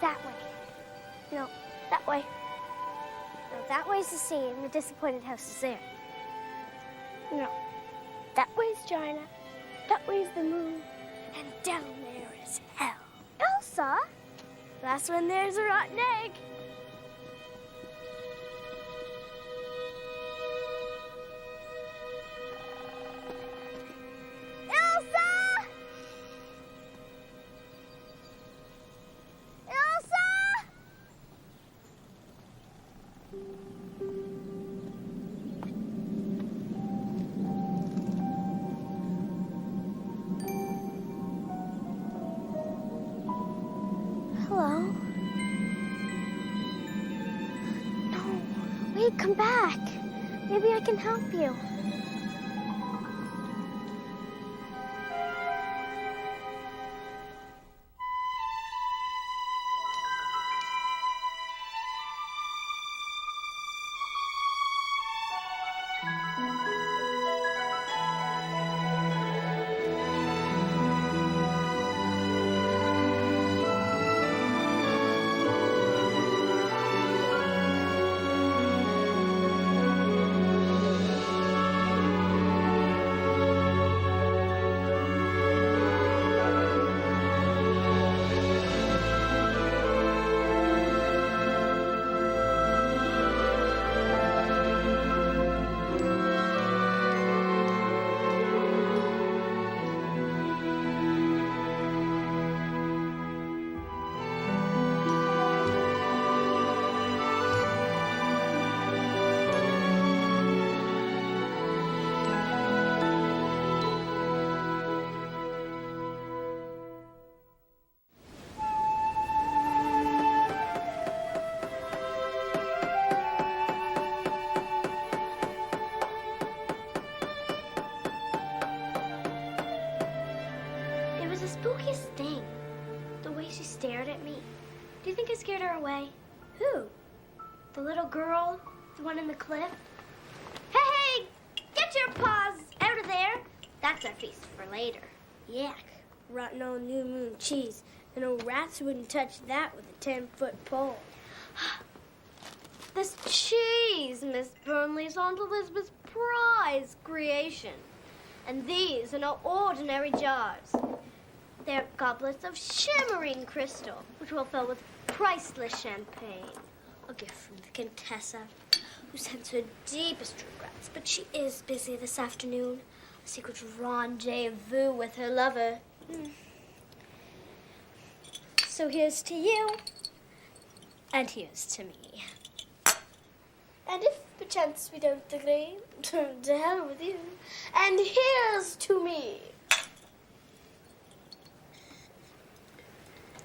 That way. No, that way. No, that way's the sea, and the disappointed house is there. No, that way's China, that way's the moon, and down there is hell. Elsa? That's when there's a rotten egg. Hello? No, wait, come back. Maybe I can help you. Spookiest thing. The way she stared at me. Do you think I scared her away? Who? The little girl? The one in the cliff? Hey! Get your paws out of there! That's our feast for later. Yuck. Rotten old new moon cheese. And old rats wouldn't touch that with a 10-foot pole. This cheese, Miss Burnley, is Aunt Elizabeth's prize creation. And these are no ordinary jars. They're goblets of shimmering crystal, which we'll fill with priceless champagne. A gift from the Contessa, who sends her deepest regrets, but she is busy this afternoon. A secret rendezvous with her lover. So here's to you, and here's to me. And if perchance we don't agree, to hell with you. And here's to me.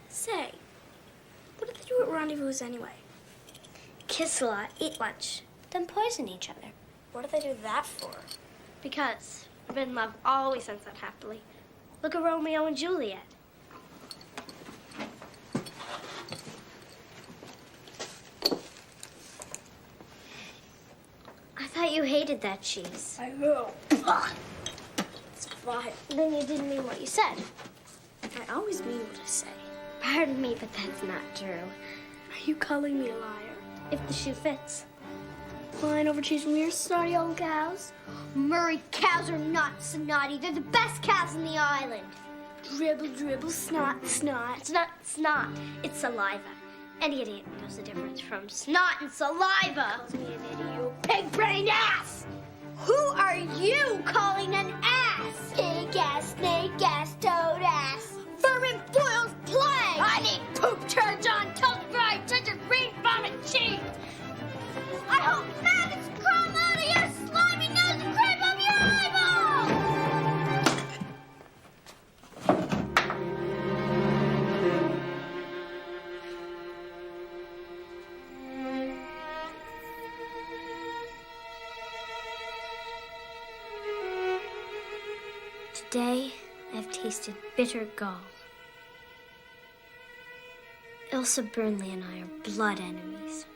Say, what do they do at rendezvous anyway? Kiss a lot, eat lunch, then poison each other. What do they do that for? Because forbidden love always ends out happily. Look at Romeo and Juliet. I thought you hated that cheese. I know. It's fine. Then you didn't mean what you said. I always mean what I say. Pardon me, but that's not true. Are you calling me a liar? If the shoe fits. Flying over cheese from your snotty old cows? Murray cows are not snotty. They're the best cows in the island. Dribble, dribble, snot, snot. It's not snot. It's saliva. Any idiot knows the difference from snot and saliva. Calls me an idiot, you pig-brained ass! Who are you calling an ass? Pig ass, snake ass, toad ass. Vermin boils plague! I need poop turds on toast fried ginger green vomit cheese! I hope maggots crawl out of your slimy nose and creep up your eyeball! Today, I've tasted bitter gall. Elsa Burnley and I are blood enemies.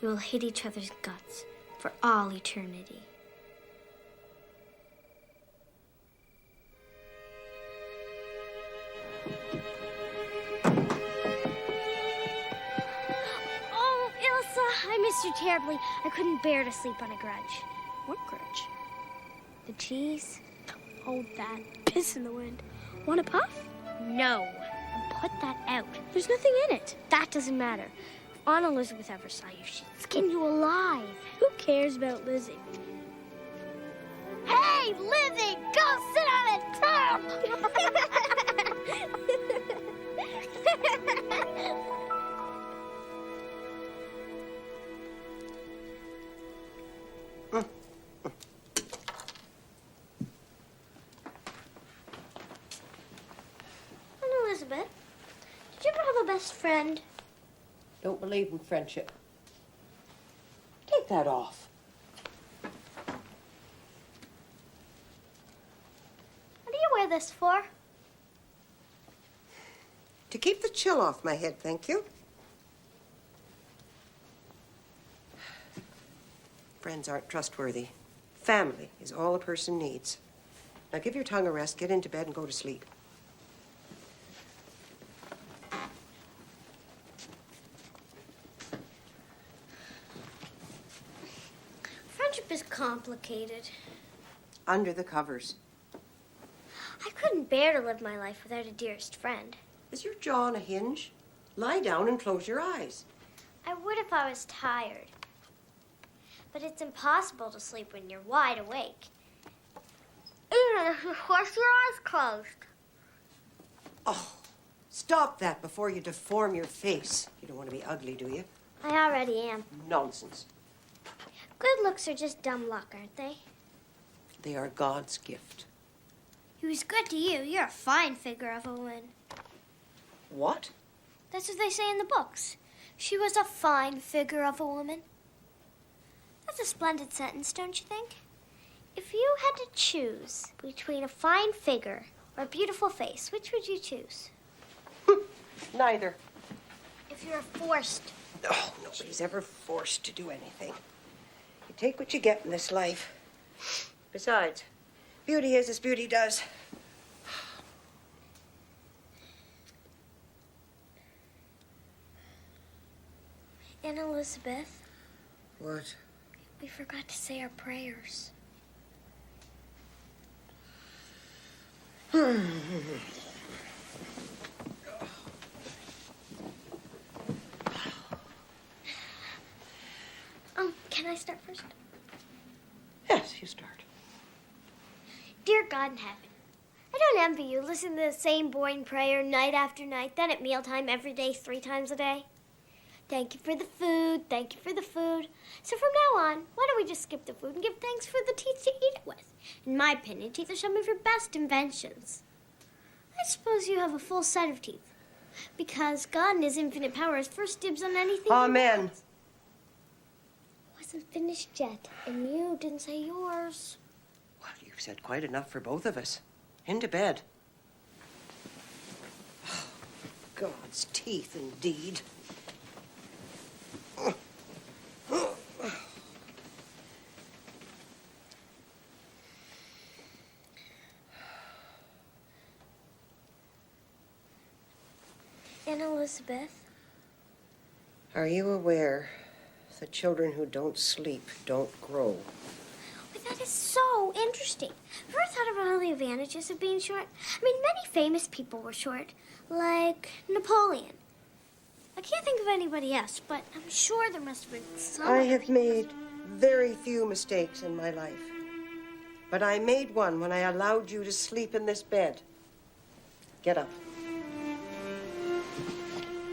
We will hate each other's guts for all eternity. Oh, Ilsa, I missed you terribly. I couldn't bear to sleep on a grudge. What grudge? The cheese? Oh, that piss in the wind. Want a puff? No. And put that out. There's nothing in it. That doesn't matter. If Aunt Elizabeth ever saw you, she'd skin you alive. Who cares about Lizzie? Hey, Lizzie, go sit on a tub! Elizabeth, did you ever have a best friend? Don't believe in friendship. Take that off. What do you wear this for? To keep the chill off my head, thank you. Friends aren't trustworthy. Family is all a person needs. Now give your tongue a rest, get into bed, and go to sleep. Friendship is complicated. Under the covers. I couldn't bear to live my life without a dearest friend. Is your jaw on a hinge? Lie down and close your eyes. I would if I was tired. But it's impossible to sleep when you're wide awake. Even if you force your eyes closed. Oh, stop that before you deform your face. You don't want to be ugly, do you? I already am. Nonsense. Good looks are just dumb luck, aren't they? They are God's gift. He was good to you. You're a fine figure of a woman. What? That's what they say in the books. She was a fine figure of a woman. That's a splendid sentence, don't you think? If you had to choose between a fine figure or a beautiful face, which would you choose? Neither. If you were forced. Oh, nobody's ever forced to do anything. You take what you get in this life. Besides, beauty is as beauty does. Aunt Elizabeth, What? we forgot to say our prayers. Can I start first? Yes, you start. Dear God in heaven, I don't envy you. Listen to the same boring prayer night after night, then at mealtime every day, 3 times a day. Thank you for the food. Thank you for the food. So from now on, why don't we just skip the food and give thanks for the teeth to eat it with? In my opinion, teeth are some of your best inventions. I suppose you have a full set of teeth. Because God in his infinite power has first dibs on anything. Amen. Wasn't finished yet, and you didn't say yours. Well, you've said quite enough for both of us. Into bed. Oh, God's teeth, indeed. Aunt Elizabeth. Are you aware that children who don't sleep don't grow? But that is so interesting. Have you ever thought about all the advantages of being short? I mean, many famous people were short, like Napoleon. I can't think of anybody else, but I'm sure there must have been some. I have made very few mistakes in my life. But I made one when I allowed you to sleep in this bed. Get up.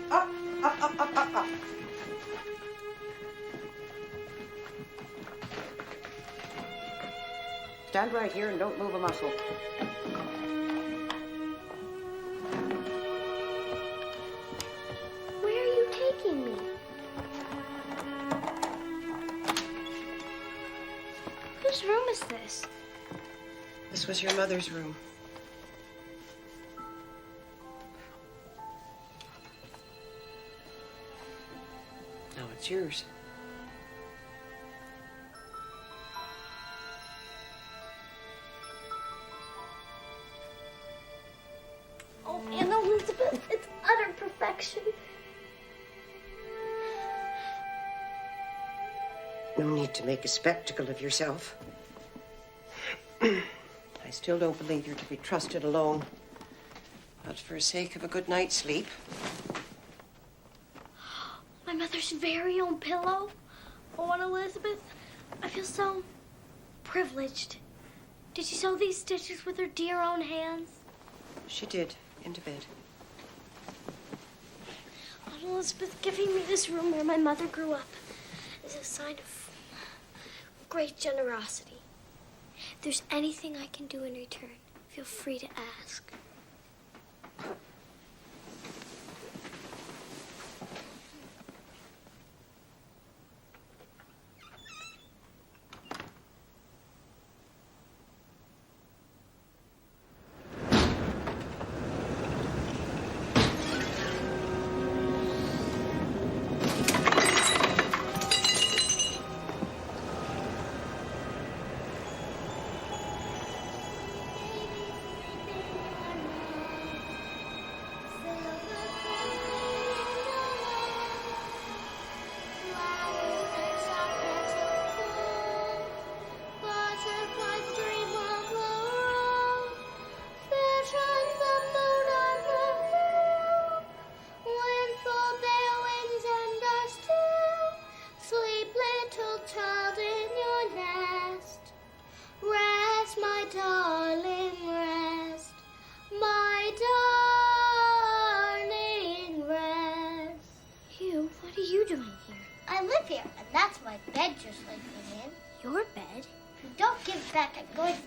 Up, up, up, up, up, up. Stand right here and don't move a muscle. Where are you taking me? Whose room is this? This was your mother's room. Now it's yours. Oh, Aunt Elizabeth, it's utter perfection. affection. No need to make a spectacle of yourself. I still don't believe you're to be trusted alone. Not for the sake of a good night's sleep. My mother's very own pillow. Oh, Aunt Elizabeth, I feel so privileged. Did she sew these stitches with her dear own hands? She did, into bed. Aunt Elizabeth, giving me this room where my mother grew up is a sign of great generosity. If there's anything I can do in return, feel free to ask.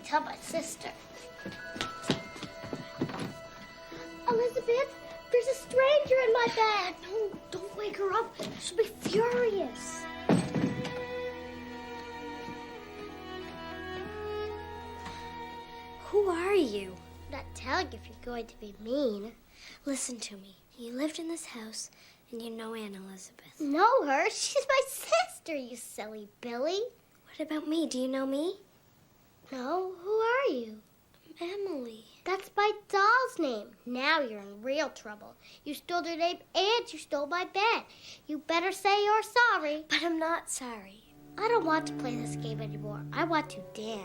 Tell my sister. Elizabeth, there's a stranger in my bed. No, don't wake her up. She'll be furious. Who are you? I'm not telling if you're going to be mean. Listen to me. You lived in this house, and you know Aunt Elizabeth. Know her? She's my sister, you silly Billy. What about me? Do you know me? No, who are you? I'm Emily. That's my doll's name. Now you're in real trouble. You stole her name and you stole my bed. You better say you're sorry. But I'm not sorry. I don't want to play this game anymore. I want to dance.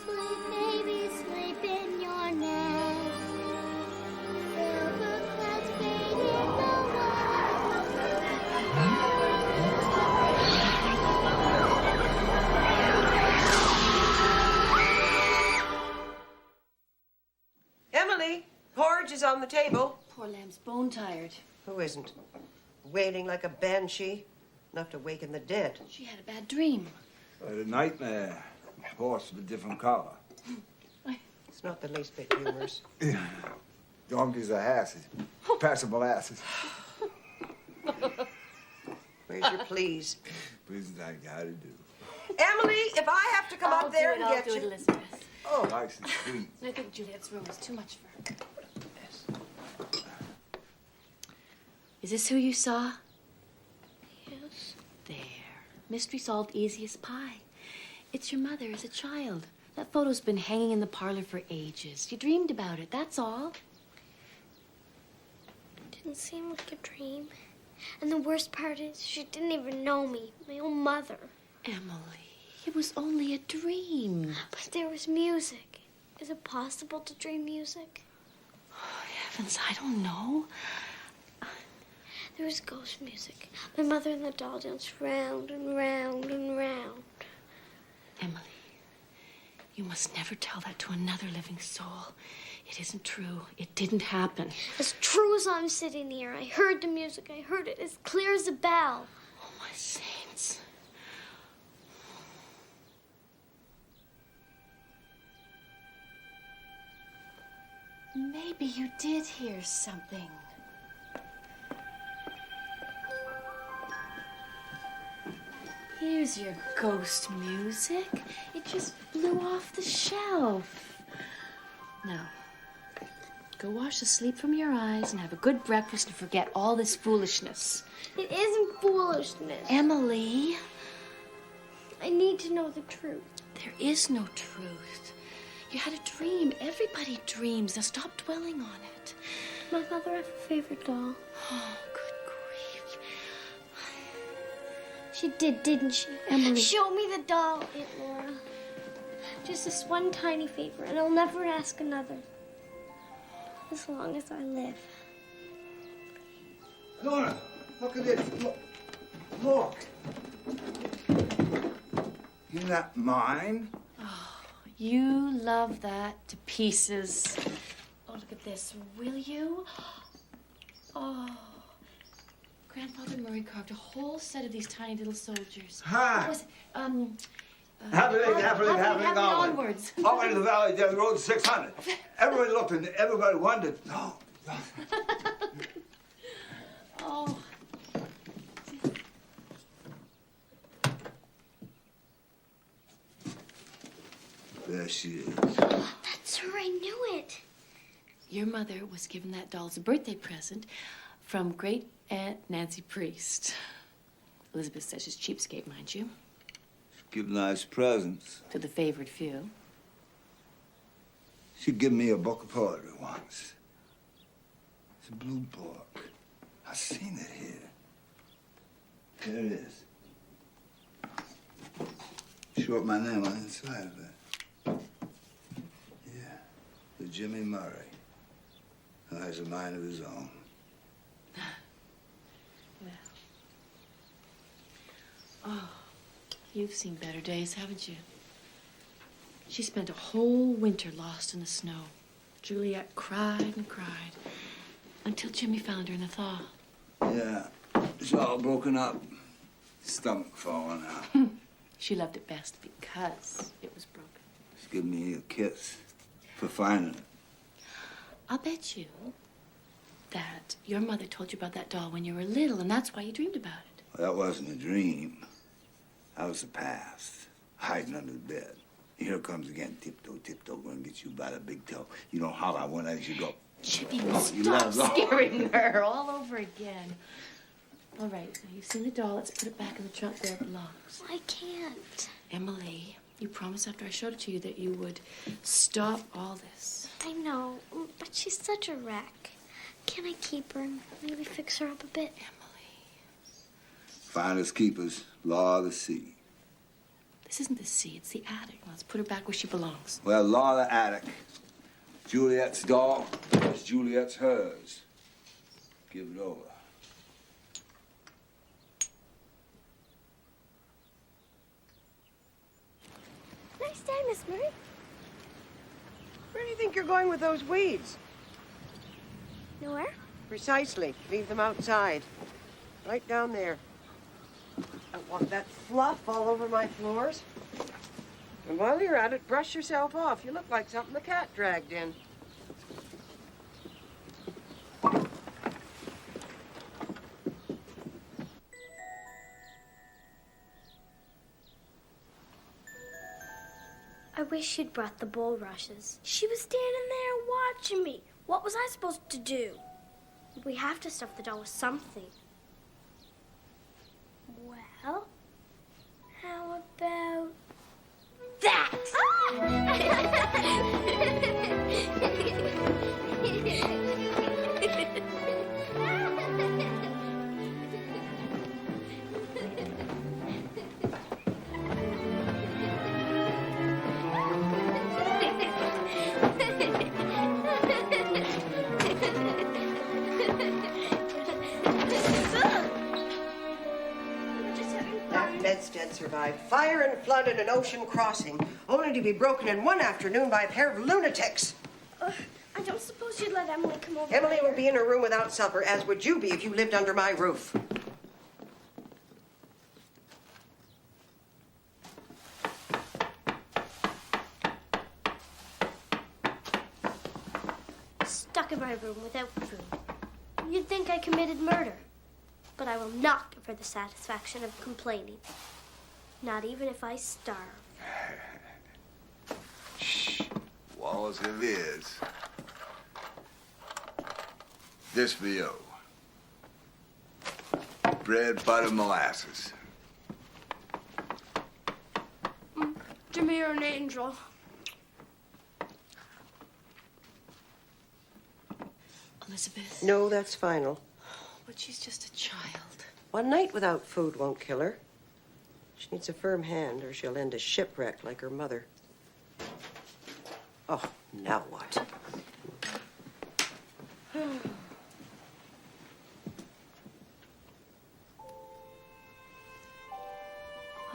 Sleep, baby, sleep in your nest. Silver clouds fade in the Emily, porridge is on the table. Poor lamb's bone tired. Who isn't? Wailing like a banshee, enough to waken the dead. She had a bad dream. I had a nightmare. A horse of a different color. It's not the least bit humorous. Donkeys are asses. Passable asses. Where's your please? Please, I gotta do. Emily, if I have to come up there and get I'll do you. it, Elizabeth. Oh, Nice and sweet. I think Juliet's room is too much for her. Is this who you saw? Yes. There. Mystery solved easy as pie. It's your mother as a child. That photo's been hanging in the parlor for ages. You dreamed about it, that's all. It didn't seem like a dream. And the worst part is she didn't even know me, my own mother. Emily, it was only a dream. But there was music. Is it possible to dream music? Oh, heavens, I don't know. There was ghost music. My mother and the doll danced round and round and round. Emily, you must never tell that to another living soul. It isn't true. It didn't happen. As true as I'm sitting here, I heard the music. I heard it as clear as a bell. Oh, my saints. Maybe you did hear something. Here's your ghost music. It just blew off the shelf. Now, go wash the sleep from your eyes and have a good breakfast and forget all this foolishness. It isn't foolishness. Emily. I need to know the truth. There is no truth. You had a dream. Everybody dreams. Now stop dwelling on it. my mother have a favorite doll? Oh, good grief. She did, didn't she? Emily. Show me the doll, Aunt Laura. Just this one tiny favor, and I'll never ask another. As long as I live. Laura, look at this. Look. Isn't that mine? Oh, you love that to pieces. Oh, look at this. Will you? Oh. Grandfather Murray carved a whole set of these tiny little soldiers. Hi. What was it? Happening onwards. Up into the valley down the road 600. Everybody looked and everybody wondered. No. Oh. There she is. That's her, I knew it. Your mother was given that doll as a birthday present from great Aunt Nancy Priest. Elizabeth says she's cheapskate, mind you. Give nice presents. To the favored few. She gave me a book of poetry once. It's a blue book. I've seen it here. Here it is. She wrote my name on the inside of it. Yeah, to Jimmy Murray. Who has a mind of his own. Well. Oh, you've seen better days, haven't you? She spent a whole winter lost in the snow. Juliet cried and cried until Jimmy found her in the thaw. Yeah, it's all broken up. Stomach falling out. She loved it best because it was broken. Just give me a kiss for finding it. I'll bet you that your mother told you about that doll when you were little, and that's why you dreamed about it. Well, that wasn't a dream. That was the past, hiding under the bed. Here it comes again, tiptoe, tiptoe, gonna get you by the big toe. You don't holler when as you go. Jimmy, you stop love scaring her all over again. All right, now you've seen the doll. Let's put it back in the trunk where it belongs. I can't. Emily, you promised after I showed it to you that you would stop all this. I know, but she's such a wreck. Can I keep her and maybe fix her up a bit? Emily. Finders keepers, law of the sea. This isn't the sea, it's the attic. Let's put her back where she belongs. Well, law of the attic. Juliet's doll is Juliet's hers. Give it over. Nice day, Miss Murray. Where do you think you're going with those weeds? Nowhere? Precisely. Leave them outside. Right down there. I don't want that fluff all over my floors. And while you're at it, brush yourself off. You look like something the cat dragged in. I wish you'd brought the bulrushes. She was standing there watching me. What was I supposed to do? We have to stuff the doll with something. Well, how about that? Bedstead survived fire and flood and an ocean crossing, only to be broken in one afternoon by a pair of lunatics. I don't suppose you'd let Emily come over. Emily will be in her room without supper, as would you be if you lived under my roof. Stuck in my room without food. You'd think I committed murder. But I will not give her the satisfaction of complaining. Not even if I starve. Shh. Walls it is. This for you. Bread, butter, molasses. Jimmy, you're an angel. Elizabeth. No, that's final. But she's just a child. One night without food won't kill her. She needs a firm hand or she'll end a shipwreck like her mother. Oh, now what? Oh,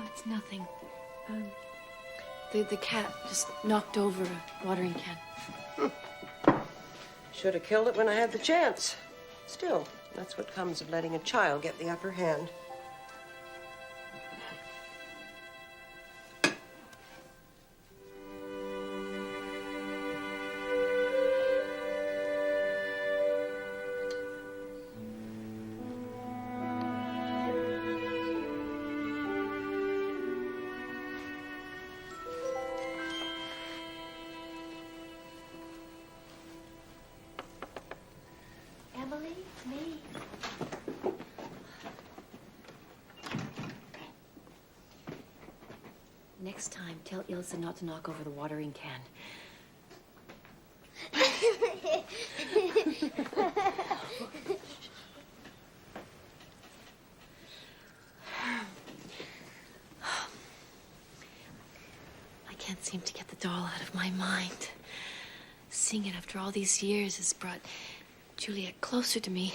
it's nothing. The cat just knocked over a watering can. Should have killed it when I had the chance. Still, that's what comes of letting a child get the upper hand. Emily, it's me. Next time, tell Ilsa not to knock over the watering can. I can't seem to get the doll out of my mind. Seeing it after all these years has brought Juliet closer to me,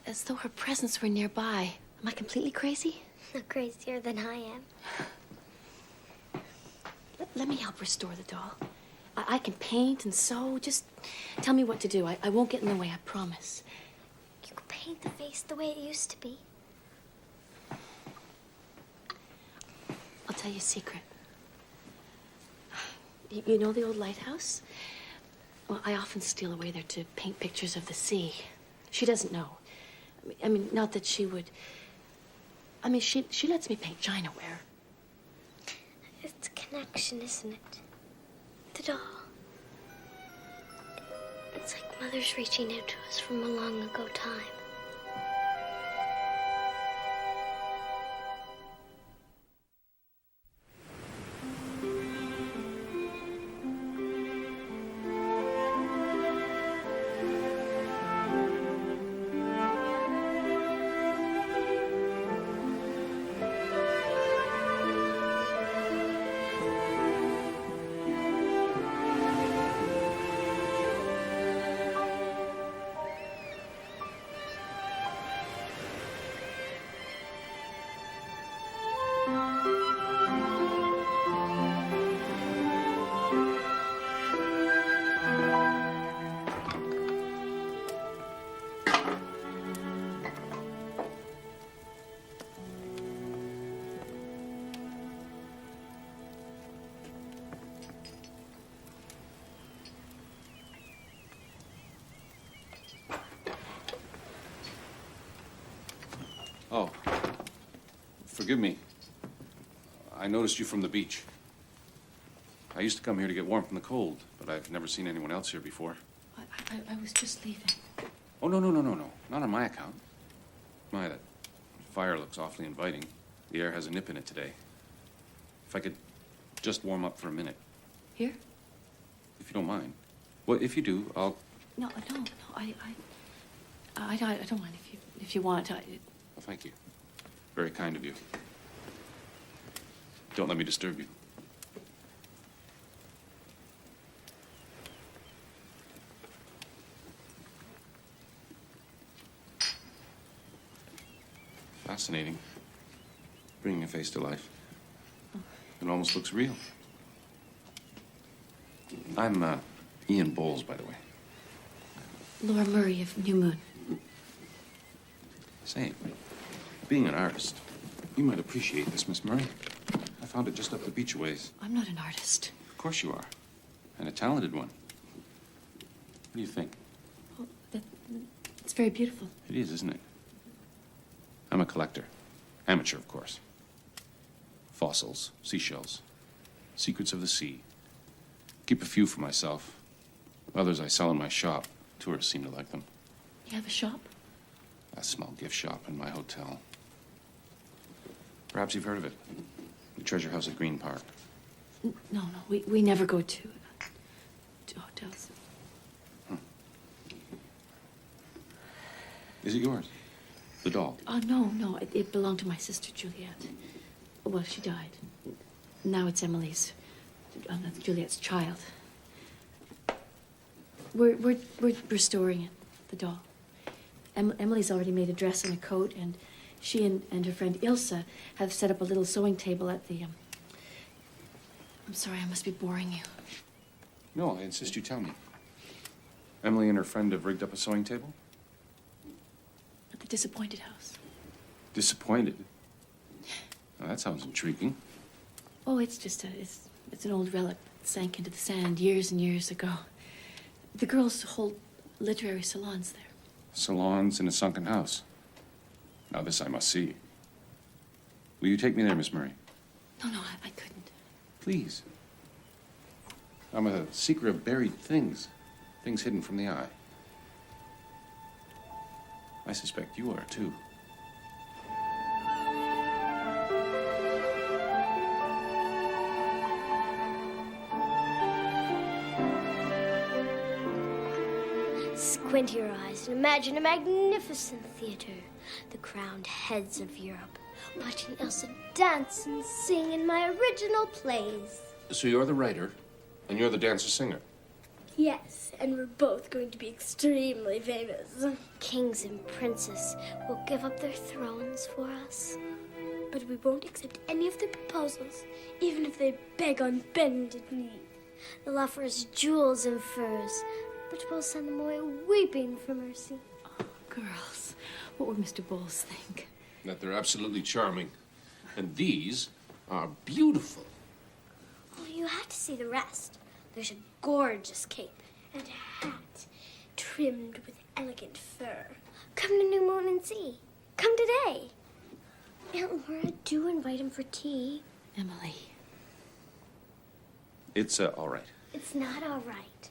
as though her presence were nearby. Am I completely crazy? No crazier than I am. Let me help restore the doll. I can paint and sew. Just tell me what to do. I won't get in the way, I promise. You could paint the face the way it used to be. I'll tell you a secret. You know the old lighthouse? Well, I often steal away there to paint pictures of the sea. She doesn't know. I mean, not that she would... I mean, she lets me paint chinaware. It's a connection, isn't it? The doll. It's like Mother's reaching out to us from a long ago time. Oh, forgive me. I noticed you from the beach. I used to come here to get warm from the cold, but I've never seen anyone else here before. I was just leaving. Oh, no. Not on my account. My, that fire looks awfully inviting. The air has a nip in it today. If I could just warm up for a minute. Here? If you don't mind. Well, if you do, I'll... No, I don't mind if you want. Well, thank you. Very kind of you. Don't let me disturb you. Fascinating. Bringing a face to life. It almost looks real. I'm Ian Bowles, by the way. Laura Murray of New Moon. Say, being an artist, you might appreciate this, Miss Murray. I found it just up the beach a ways. I'm not an artist. Of course you are. And a talented one. What do you think? Well, it's very beautiful. It is, isn't it? I'm a collector. Amateur, of course. Fossils, seashells, secrets of the sea. Keep a few for myself. Others I sell in my shop. Tourists seem to like them. You have a shop? A small gift shop in my hotel. Perhaps you've heard of it. The treasure house at Green Park. No, we never go to hotels. Is it yours? The doll? Oh, no. It belonged to my sister, Juliet. Well, she died. Now it's Emily's. Juliet's child. We're restoring it, the doll. Emily's already made a dress and a coat, and she and her friend Ilsa have set up a little sewing table at the, I'm sorry, I must be boring you. No, I insist you tell me. Emily and her friend have rigged up a sewing table? At the Disappointed House. Disappointed? Well, that sounds intriguing. Oh, it's an old relic that sank into the sand years and years ago. The girls hold literary salons there. Salons in a sunken house. Now this I must see. Will you take me there, Miss Murray? No, I couldn't. Please. I'm a seeker of buried things. Things hidden from the eye. I suspect you are, too. Squint your eyes and imagine a magnificent theater. The crowned heads of Europe, watching Elsa dance and sing in my original plays. So you're the writer, and you're the dancer-singer. Yes, and we're both going to be extremely famous. Kings and princes will give up their thrones for us. But we won't accept any of their proposals, even if they beg on bended knee. They'll offer us jewels and furs, but we'll send them away weeping for mercy. Oh, girls, what would Mr. Bowles think? That they're absolutely charming. And these are beautiful. Oh, you have to see the rest. There's a gorgeous cape And a hat trimmed with elegant fur. Come to New Moon and see. Come today. Aunt Laura, do invite him for tea. Emily. It's all right. It's not all right.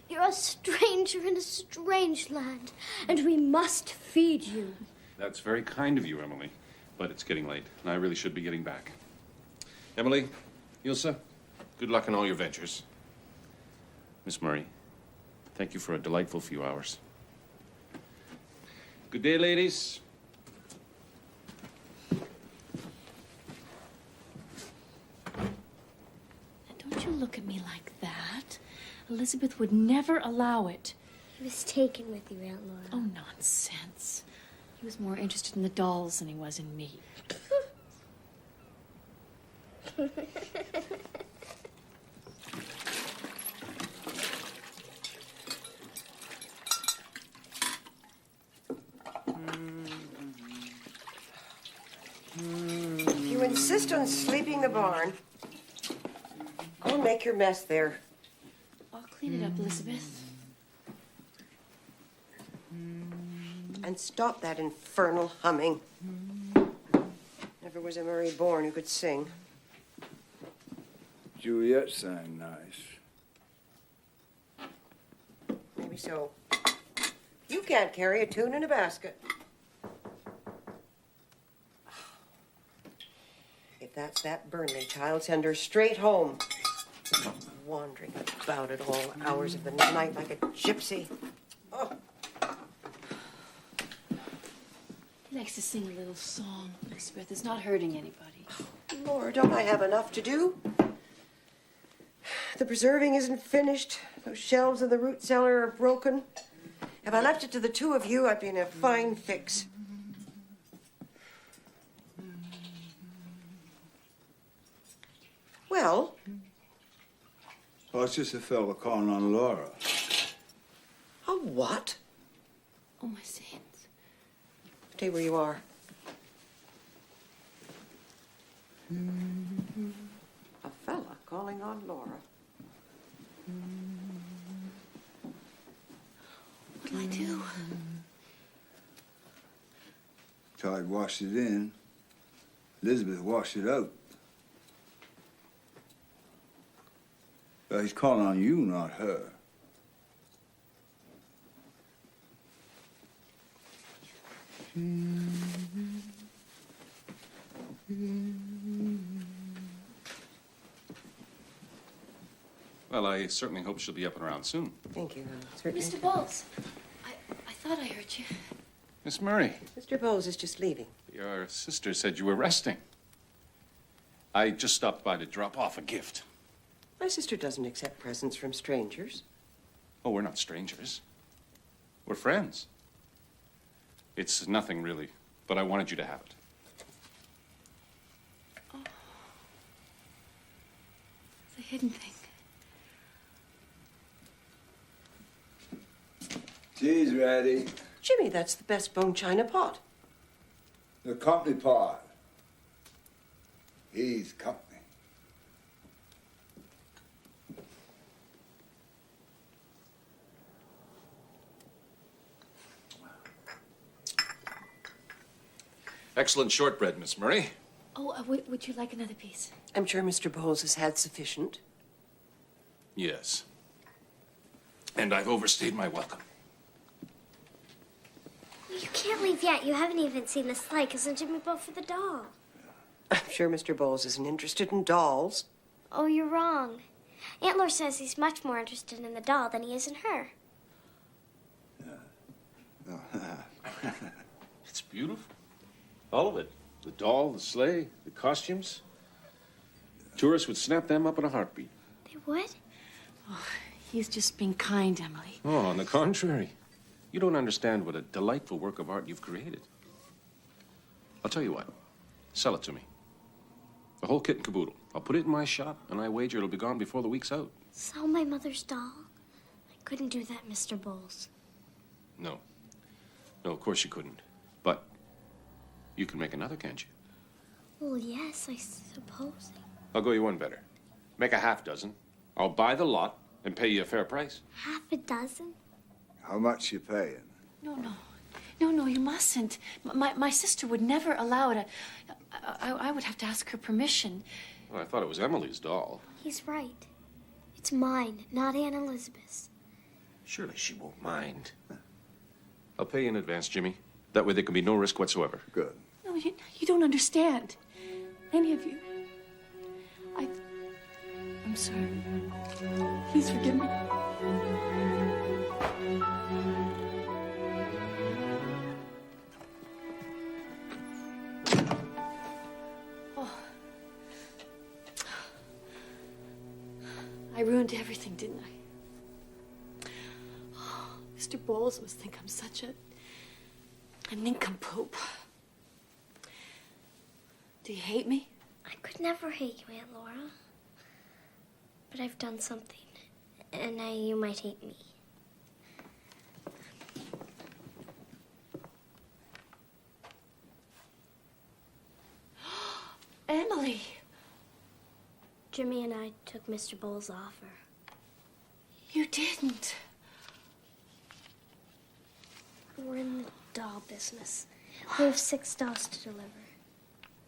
You're a stranger in a strange land, and we must feed you. That's very kind of you, Emily. But it's getting late, and I really should be getting back. Emily, Ilsa, good luck in all your ventures. Miss Murray, thank you for a delightful few hours. Good day, ladies. Don't you look at me like that. Elizabeth would never allow it. He was taken with you, Aunt Laura. Oh, nonsense. He was more interested in the dolls than he was in me. If you insist on sleeping in the barn, go and make your mess there. I'll clean it up, Elizabeth. And stop that infernal humming. Never was a Murray born who could sing. Juliet sang nice. Maybe so. You can't carry a tune in a basket. If that's that Burnley child, send her straight home. Wandering about at all hours of the night like a gypsy. Oh. He likes to sing a little song, Elizabeth. It's not hurting anybody. Lord, don't I have enough to do? The preserving isn't finished. Those shelves in the root cellar are broken. If I left it to the two of you, I'd be in a fine fix. Well? Oh, it's just a fella calling on Laura. A what? Oh, my saints. Stay where you are. A fella calling on Laura. What'll I do? Tide washed it in. Elizabeth washed it out. But he's calling on you, not her. Well, I certainly hope she'll be up and around soon. Thank you. Certainly. Mr. Bowles, I thought I heard you. Miss Murray. Mr. Bowles is just leaving. Your sister said you were resting. I just stopped by to drop off a gift. My sister doesn't accept presents from strangers. Oh, we're not strangers. We're friends. It's nothing really, but I wanted you to have it. Oh. The hidden thing. Tea's ready. Jimmy, that's the best bone china pot. The company pot. He's company. Excellent shortbread, Miss Murray. Oh, would you like another piece? I'm sure Mr. Bowles has had sufficient. Yes. And I've overstayed my welcome. You can't leave yet. You haven't even seen the sleigh, because Jimmy bought for the doll. I'm sure Mr. Bowles isn't interested in dolls. Oh, you're wrong. Aunt Laura says he's much more interested in the doll than he is in her. It's beautiful. All of it. The doll, the sleigh, the costumes. Tourists would snap them up in a heartbeat. They would? Oh, he's just being kind, Emily. Oh, on the contrary. You don't understand what a delightful work of art you've created. I'll tell you what. Sell it to me. The whole kit and caboodle. I'll put it in my shop, and I wager it'll be gone before the week's out. Sell my mother's doll? I couldn't do that, Mr. Bowles. No. No, of course you couldn't. But you can make another, can't you? Well, yes, I suppose. I'll go you one better. Make a half dozen. I'll buy the lot and pay you a fair price. Half a dozen? How much you paying? No, you mustn't. My sister would never allow it. I would have to ask her permission. Well, I thought it was Emily's doll. He's right. It's mine, not Aunt Elizabeth's. Surely she won't mind. I'll pay you in advance, Jimmy. That way there can be no risk whatsoever. Good. No, you don't understand. Any of you. I'm sorry. Please forgive me. I ruined everything, didn't I? Oh, Mr. Bowles must think I'm such a nincompoop. Do you hate me? I could never hate you, Aunt Laura. But I've done something, and now you might hate me. Emily! Jimmy and I took Mr. Bowles' offer. You didn't. We're in the doll business. We have 6 dolls to deliver.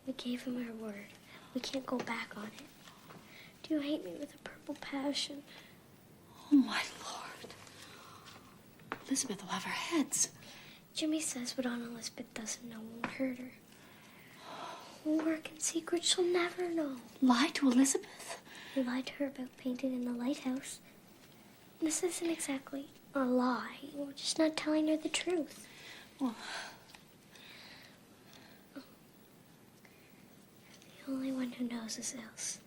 We gave him our word. We can't go back on it. Do you hate me with a purple passion? Oh, my Lord. Elizabeth will have her heads. Jimmy says what Aunt Elizabeth doesn't know won't hurt her. We'll work in secret. She'll never know. Lie to Elizabeth? We lied to her about painting in the lighthouse. This isn't exactly a lie. We're just not telling her the truth. Well, the only one who knows is Ilse.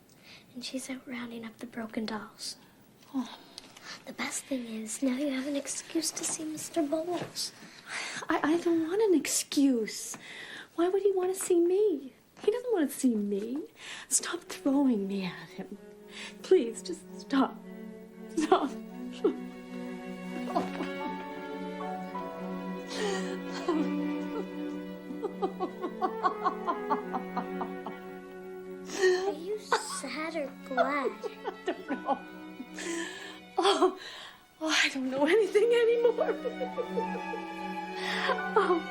And she's out rounding up the broken dolls. oh, The best thing is, now you have an excuse to see Mr. Bowles. I don't want an excuse. Why would he want to see me? He doesn't want to see me. Stop throwing me at him. Please, just stop. Stop. Are you sad or glad? I don't know. Oh, I don't know anything anymore. Oh.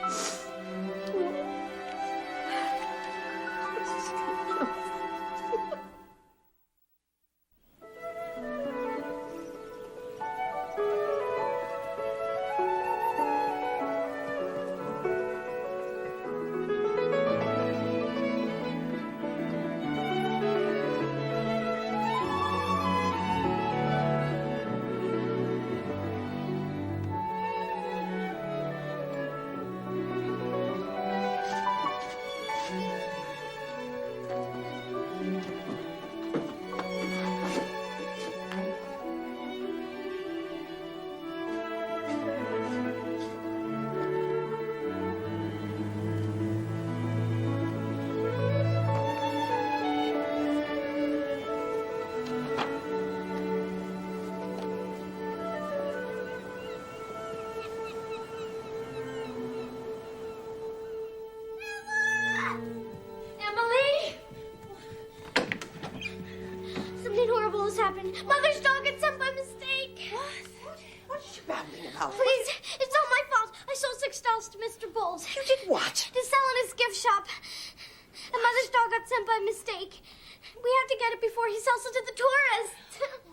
to Mr. Bowles. You did what? To sell in his gift shop. And Mother's dog got sent by mistake. We have to get it before he sells it to the tourists.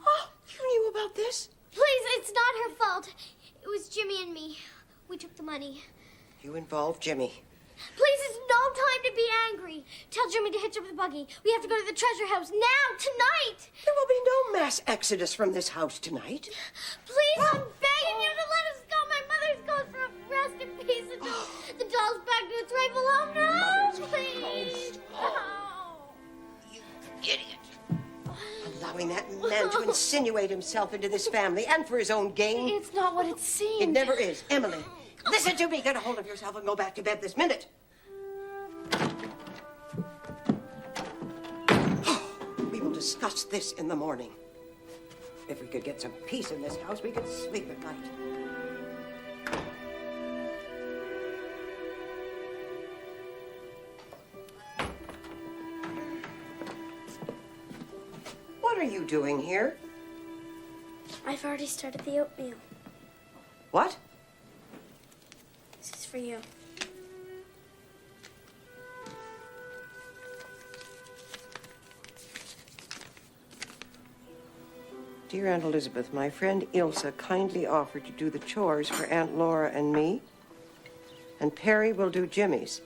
Oh, you knew about this? Please, it's not her fault. It was Jimmy and me. We took the money. You involved Jimmy. Please, it's no time to be angry. Tell Jimmy to hitch up the buggy. We have to go to the treasure house now, tonight. There will be no mass exodus from this house tonight. Please, I'm begging you to let us go. My mother's gone for a rest in peace until the doll's back to its rightful home. No, please. No. You idiot. Allowing that man to insinuate himself into this family and for his own gain. It's not what it seemed. It never is. Emily, listen to me. Get a hold of yourself and go back to bed this minute. We will discuss this in the morning. If we could get some peace in this house, we could sleep at night. What are you doing here? I've already started the oatmeal. What? This is for you. Dear Aunt Elizabeth, my friend Ilsa kindly offered to do the chores for Aunt Laura and me, and Perry will do Jimmy's.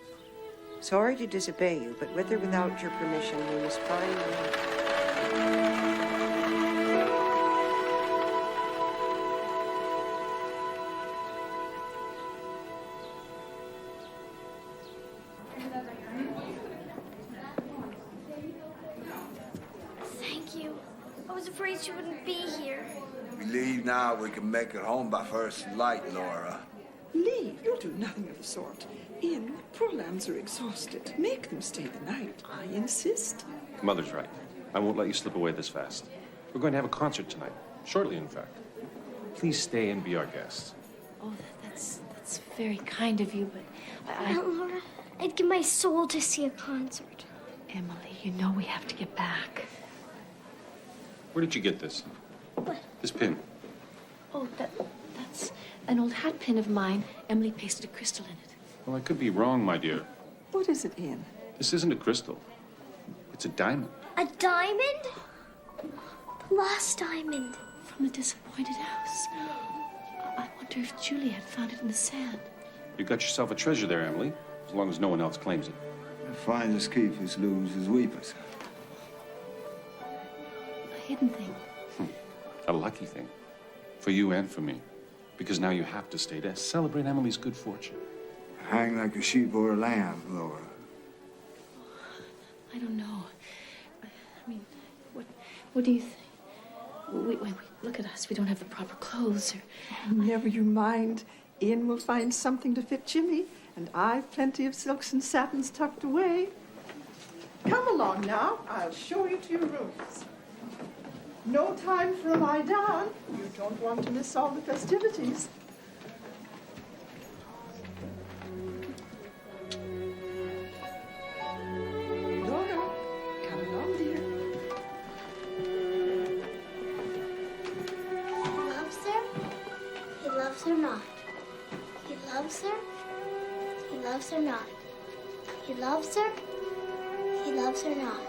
Sorry to disobey you, but with or without your permission, we must find you. Thank you. I was afraid she wouldn't be here. We leave now, we can make it home by first light, Laura. Leave? You'll do nothing of the sort. Ian, my poor lambs are exhausted. Make them stay the night. I insist. Mother's right. I won't let you slip away this fast. We're going to have a concert tonight. Shortly, in fact. Please stay and be our guests. Oh, that's very kind of you, but Aunt Laura, I'd give my soul to see a concert. Emily, you know we have to get back. Where did you get this? What? This pin. Oh, that's an old hat pin of mine. Emily pasted a crystal in it. Well, I could be wrong, my dear. What is it, Ian? This isn't a crystal. It's a diamond. A diamond? The lost diamond. From the disappointed house. I wonder if Juliet found it in the sand. You got yourself a treasure there, Emily, as long as no one else claims it. The finest keepers lose as weepers. A hidden thing. A lucky thing. For you and for me. Because now you have to stay to celebrate Emily's good fortune. Hang like a sheep or a lamb, Laura. I don't know. I mean, what do you think? Wait, look at us. We don't have the proper clothes or... Never you mind. Ian will find something to fit Jimmy, and I've plenty of silks and satins tucked away. Come along now. I'll show you to your rooms. No time for a lie down. You don't want to miss all the festivities. Laura, come along, dear. He loves her. He loves her not. He loves her. He loves her not. He loves her. He loves her not.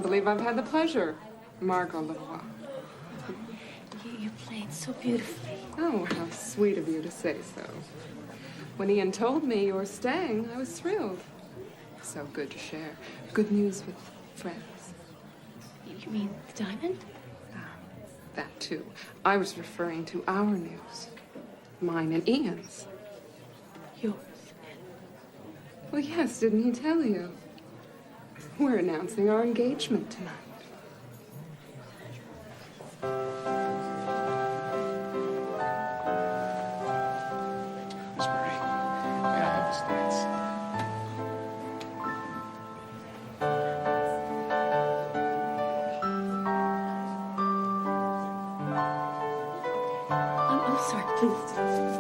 can't believe I've had the pleasure. Margot Lua. You played so beautifully. Oh, how sweet of you to say so. When Ian told me you were staying, I was thrilled. So good to share good news with friends. You mean the diamond? That too. I was referring to our news. Mine and Ian's. Yours? Well, yes, didn't he tell you? We're announcing our engagement tonight. Miss Murray, may I have this dance? I'm sorry, please.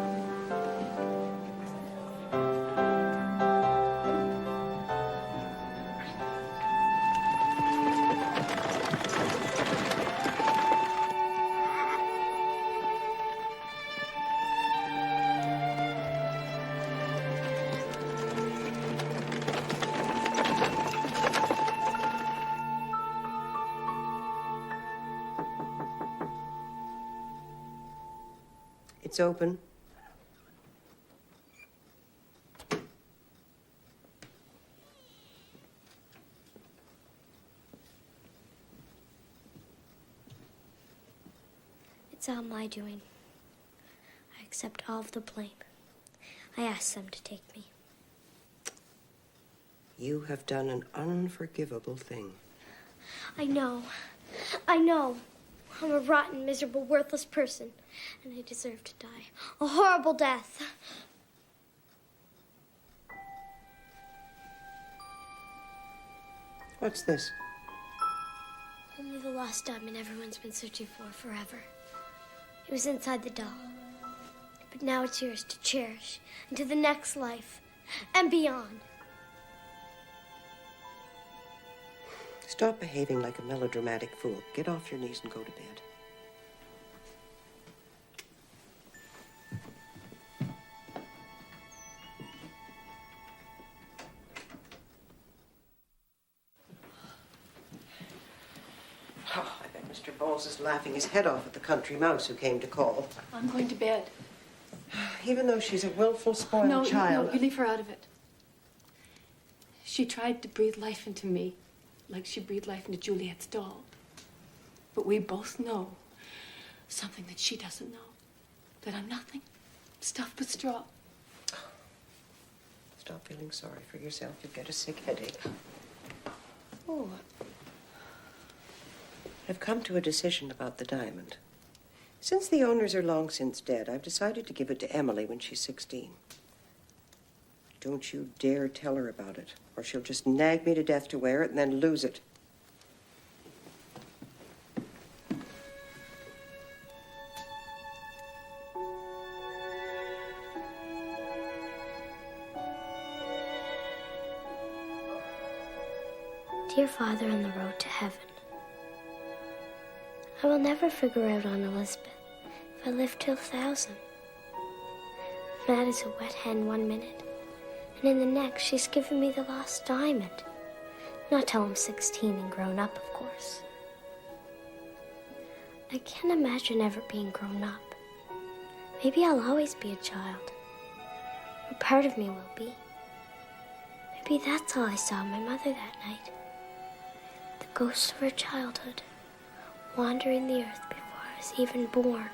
It's open. It's all my doing. I accept all of the blame. I asked them to take me. You have done an unforgivable thing. I know. I know. I'm a rotten, miserable, worthless person, and I deserve to die. A horrible death. What's this? Only the lost diamond everyone's been searching for forever. It was inside the doll. But now it's yours to cherish into the next life and beyond. Stop behaving like a melodramatic fool. Get off your knees and go to bed. Oh, I bet Mr. Bowles is laughing his head off at the country mouse who came to call. I'm going to bed. Even though she's a willful, spoiled child. No, you leave her out of it. She tried to breathe life into me, like she breathed life into Juliet's doll. But we both know something that she doesn't know. That I'm nothing. Stuffed with straw. Stop feeling sorry for yourself. You'll get a sick headache. Oh. I've come to a decision about the diamond. Since the owners are long since dead, I've decided to give it to Emily when she's 16. Don't you dare tell her about it, or she'll just nag me to death to wear it and then lose it. Dear Father on the road to heaven, I will never figure out on Elizabeth if I live till 1,000. Mad as a wet hen 1 minute, and in the next she's giving me the lost diamond. Not till I'm 16 and grown up, of course. I can't imagine ever being grown up. Maybe I'll always be a child. Or part of me will be. Maybe that's all I saw in my mother that night. The ghost of her childhood, wandering the earth before I was even born.